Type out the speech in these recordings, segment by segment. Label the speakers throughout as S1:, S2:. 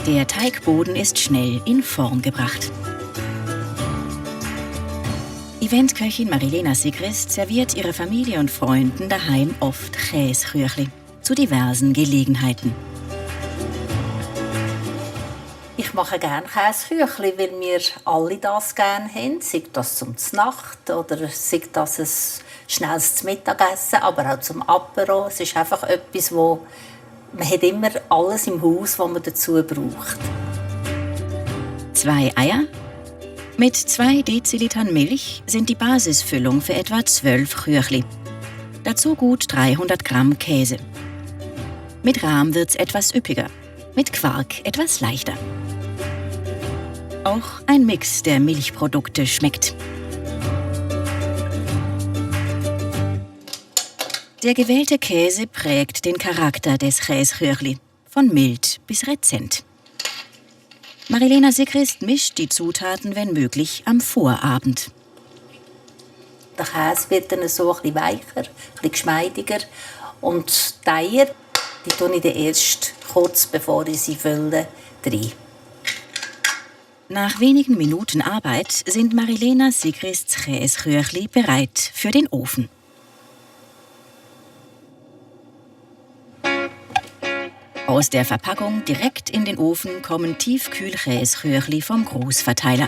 S1: Der Teigboden ist schnell in Form gebracht. Eventköchin Marilena Sigrist serviert ihrer Familie und Freunden daheim oft Käserüchli zu diversen Gelegenheiten.
S2: Ich mache gerne Käserüchli, weil wir alle das gerne haben. Sei das zum Nacht oder sei das ein schnelles Mittagessen, aber auch zum Apero. Es ist einfach etwas, wo man hat immer alles im Haus, was man dazu braucht.
S1: 2 Eier. Mit 2 Dezilitern Milch sind die Basisfüllung für etwa 12 Rüchli. Dazu gut 300 Gramm Käse. Mit Rahm wird's etwas üppiger, mit Quark etwas leichter. Auch ein Mix der Milchprodukte schmeckt. Der gewählte Käse prägt den Charakter des Käserüchli, von mild bis rezent. Marilena Sigrist mischt die Zutaten, wenn möglich, am Vorabend.
S2: Der Käse wird dann so ein bisschen weicher, ein bisschen geschmeidiger. Und die Eier, die tue ich dann erst kurz bevor ich sie fülle, rein.
S1: Nach wenigen Minuten Arbeit sind Marilena Sigrists Käserüchli bereit für den Ofen. Aus der Verpackung direkt in den Ofen kommen Tiefkühlkäserüchli vom Großverteiler.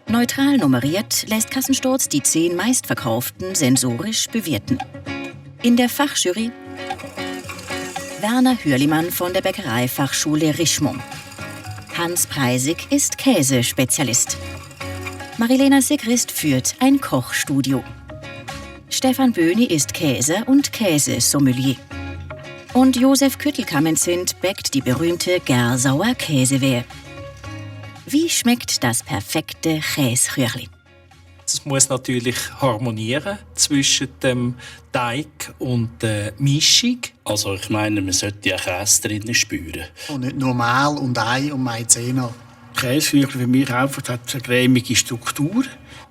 S1: Neutral nummeriert lässt Kassensturz die 10 meistverkauften sensorisch bewerten. In der Fachjury Werner Hürlimann von der Bäckereifachschule Richmond. Hans Preisig ist Käsespezialist. Marilena Sigrist führt ein Kochstudio. Stefan Böhni ist Käse- und Käsesommelier. Und Josef Küttelkammenzind bäckt die berühmte Gersauer Käsewehe. Wie schmeckt das perfekte Käserüchli?
S3: Es muss natürlich harmonieren zwischen dem Teig und der Mischung.
S4: Also ich meine, man sollte ja Käse drinnen spüren.
S5: Und nicht nur Mehl und Ei und Maizena.
S6: Käserüchli für mich einfach hat eine cremige Struktur.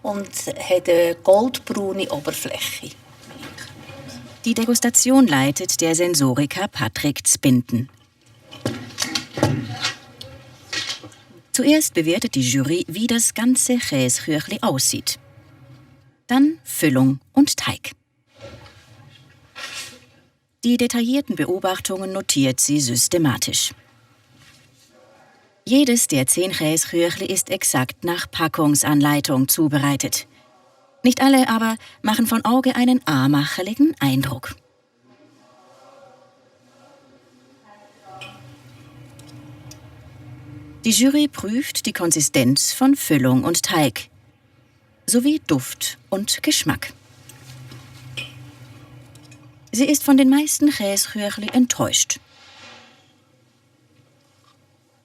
S2: Und hat eine goldbraune Oberfläche.
S1: Die Degustation leitet der Sensoriker Patrick Zbinden. Zuerst bewertet die Jury, wie das ganze Käserüchli aussieht. Dann Füllung und Teig. Die detaillierten Beobachtungen notiert sie systematisch. Jedes der 10 Käserüchli ist exakt nach Packungsanleitung zubereitet. Nicht alle aber machen von Auge einen anmacheligen Eindruck. Die Jury prüft die Konsistenz von Füllung und Teig sowie Duft und Geschmack. Sie ist von den meisten Käserüchli enttäuscht.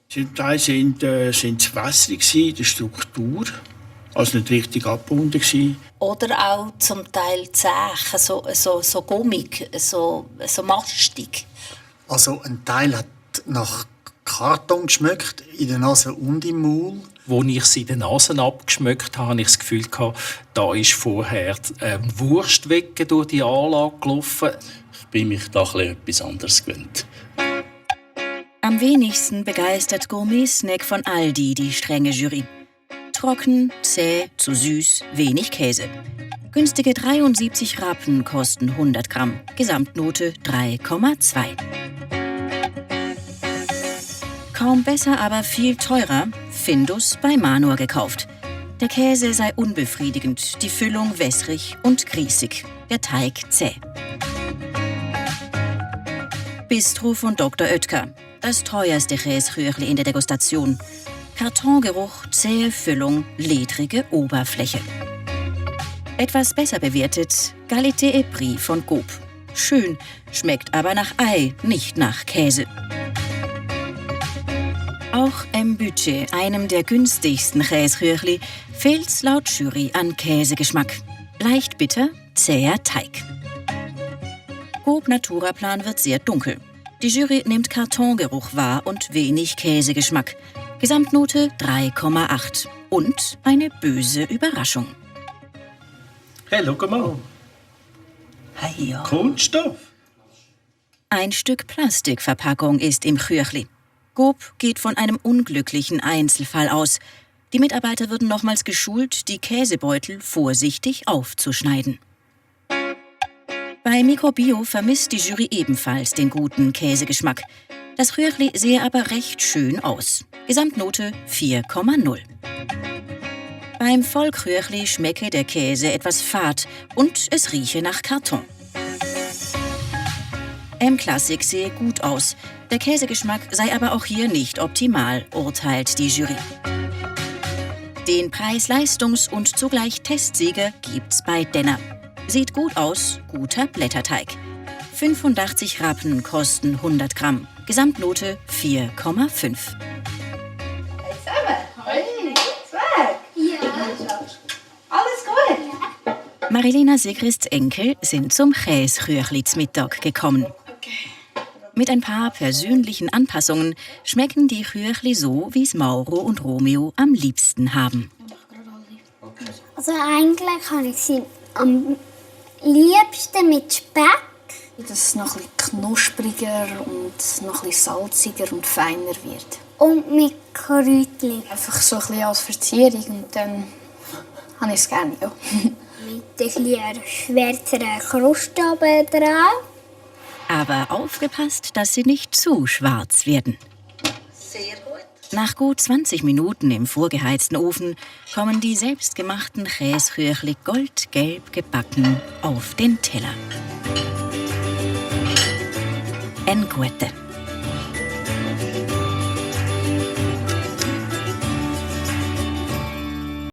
S6: Zum Teil sind wässrig in der Struktur, also nicht richtig abgebunden.
S2: Oder auch zum Teil zäh, so gummig, so mastig.
S5: Also ein Teil hat nach Karton geschmeckt, in der Nase und im Maul.
S3: Als ich sie in den Nasen abgeschmeckt habe, hatte ich das Gefühl, da ist vorher Wurstwege durch die Anlage gelaufen.
S4: Ich bin mich da etwas anderes gewöhnt.
S1: Am wenigsten begeistert Gourmet-Snack von Aldi die strenge Jury. Trocken, zäh, zu süß, wenig Käse. Günstige 73 Rappen kosten 100 Gramm. Gesamtnote 3,2. Kaum besser, aber viel teurer, Findus bei Manor gekauft. Der Käse sei unbefriedigend, die Füllung wässrig und grießig, der Teig zäh. Bistro von Dr. Oetker, das teuerste Käserüchli in der Degustation. Kartongeruch, zähe Füllung, ledrige Oberfläche. Etwas besser bewertet Qualité et Prix von Coop. Schön, schmeckt aber nach Ei, nicht nach Käse. Auch im Budget, einem der günstigsten Käserüchli, fehlt's laut Jury an Käsegeschmack. Leicht bitter, zäher Teig. Coop Naturaplan wird sehr dunkel. Die Jury nimmt Kartongeruch wahr und wenig Käsegeschmack. Gesamtnote 3,8 und eine böse Überraschung.
S6: Hey, schau mal.
S2: Hey, ja.
S6: Kunststoff.
S1: Ein Stück Plastikverpackung ist im Küchli. Gob geht von einem unglücklichen Einzelfall aus. Die Mitarbeiter würden nochmals geschult, die Käsebeutel vorsichtig aufzuschneiden. Bei Microbio vermisst die Jury ebenfalls den guten Käsegeschmack. Das Rührchli sehe aber recht schön aus. Gesamtnote 4,0. Beim Vollkrüchli schmecke der Käse etwas fad und es rieche nach Karton. M-Klassik sehe gut aus. Der Käsegeschmack sei aber auch hier nicht optimal, urteilt die Jury. Den Preis-Leistungs- und zugleich Testsieger gibt's bei Denner. Sieht gut aus, guter Blätterteig. 85 Rappen kosten 100 Gramm. Gesamtnote 4,5. Marilena Sigrists Enkel sind zum Käsrüechli zum Mittag gekommen. Mit ein paar persönlichen Anpassungen schmecken die Rüechli so, wie es Mauro und Romeo am liebsten haben.
S7: Also eigentlich habe ich sie am liebsten mit Speck.
S8: Dass es noch ein bisschen knuspriger und noch ein bisschen salziger und feiner wird.
S7: Und mit Kräutchen.
S8: Einfach so ein bisschen als Verzierung und dann habe ich es gerne. Ja.
S7: Mit einer schwärzeren Kruste oben drauf.
S1: Aber aufgepasst, dass sie nicht zu schwarz werden.
S2: Sehr gut.
S1: Nach gut 20 Minuten im vorgeheizten Ofen kommen die selbstgemachten Käsrüechli goldgelb gebacken auf den Teller. En Guette.